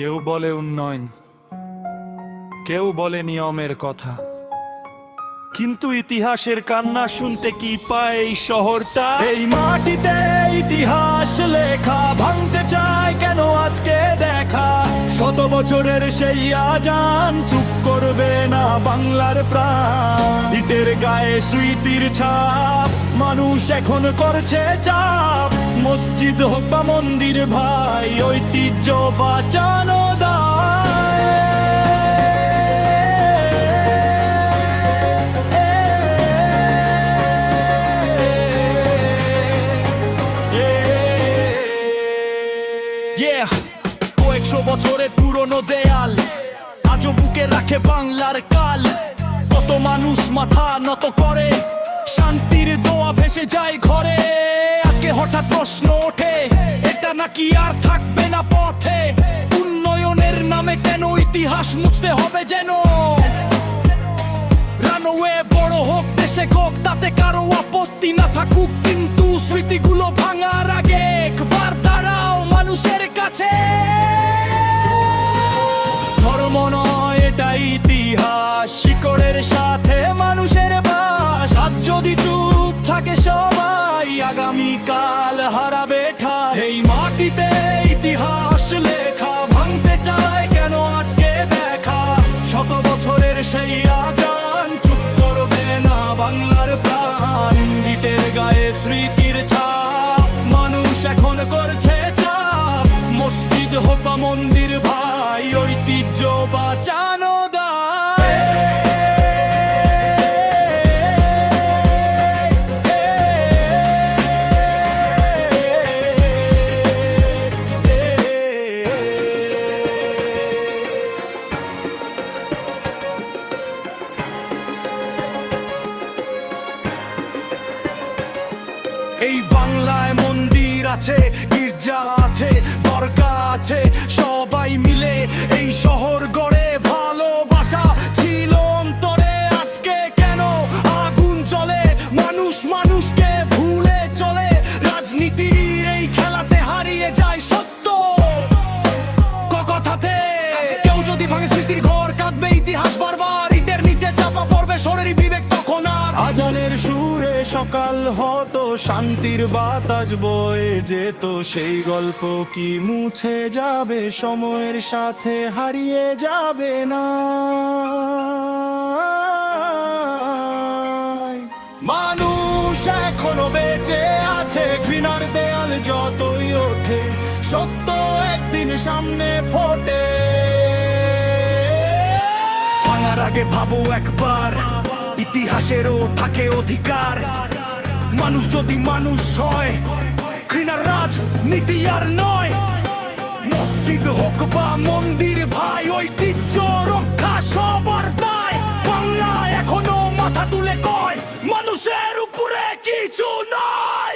কেউ বলে উন্নয়ন, কেউ বলে নিয়মের কথা, কিন্তু ইতিহাসের কান্না শুনতে কি পায় এই শহরটা? এই মাটিতে ইতিহাস লেখা ভাঙতে চায় কেন আজকে দেখা? শত বছরের সেই আজান চুপ করবে না বাংলার প্রাণ। ইটের গায়ে স্মৃতির ছাপ, মানুষ এখন করছে চাপ। মসজিদ হোক বা মন্দির ভাই, ঐতিহ্য বাঁচানো দায়। কয়েকশো বছরের পুরনো দেয়াল আজও বুকে রাখে বাংলার কাল। কত মানুষ মাথা নত করে, শান্তির দোয়া ভেসে যায় ঘরে। আজকে হঠাৎ প্রশ্ন ওঠে, এটা নাকি আর থাকবে না পথে? উন্নয়নের নামে কেন ইতিহাস মুছতে হবে যেন? রানওয়ে বড় হোক, দেশে হোক, তাতে কারো আপত্তি না থাকুক, কিন্তু স্মৃতিগুলো ভাঙার আগে একবার দাঁড়াও মানুষের কাছে। ধর্ম নয়, এটা ইতিহাস, শিকড়ের সাথে মানুষের বাস। আজ যদি চুপ থাকে সবাই, আগামীকাল হারাবে ঠাই। এই মাটিতে ইতিহাস লেখা ভাঙতে চায় কেন আজকে দেখা? শত বছরের সেই আজান চুপ করবে না বাংলার প্রাণ। ইটের গায়ে স্মৃতির ছাপ, মানুষ এখন করছে চাপ। মসজিদ হোক বা মন্দির ভাই, ঐতিহ্য বাঁচানো দায়। এই বাংলায় মন্দির আছে, গির্জা আছে, দরগা আছে, সবাই মিলে এই শহর গড়ে। ভালোবাসা ছিল অন্তরে, আজকে কেন আগুন জ্বলে? মানুষ মানুষকে ভুলে চলে, রাজনীতির এই খেলাতে হারিয়ে যায় সত্য কথাতে। কেউ যদি ভাঙে স্মৃতির ঘর, কাঁদবে ইতিহাস বারবার। ইটের নিচে চাপা পড়বে শরীরী বিবেক তখন আর। আজানের সুরে সকাল হতো, শান্তির বাতাস বয়ে যেত। সেই গল্প কি মুছে যাবে? সময়ের সাথে হারিয়ে যাবে না। মানুষ এখনো বেঁচে আছে, ঘৃণার দেয়াল যতই ওঠে, সত্য একদিন সামনে ফোটে। ভাঙার আগে ভাবো একবার, ইতিহাসেরও থাকে অধিকার। মানুষ যদি মানুষ হয়, ঘৃণার রাজনীতি আর নয়। মসজিদ হোক বা মন্দির ভাই, ঐতিহ্য রক্ষা সবার দায়। বাংলা এখনো মাথা তুলে কয়, মানুষের উপরে কিছু নয়।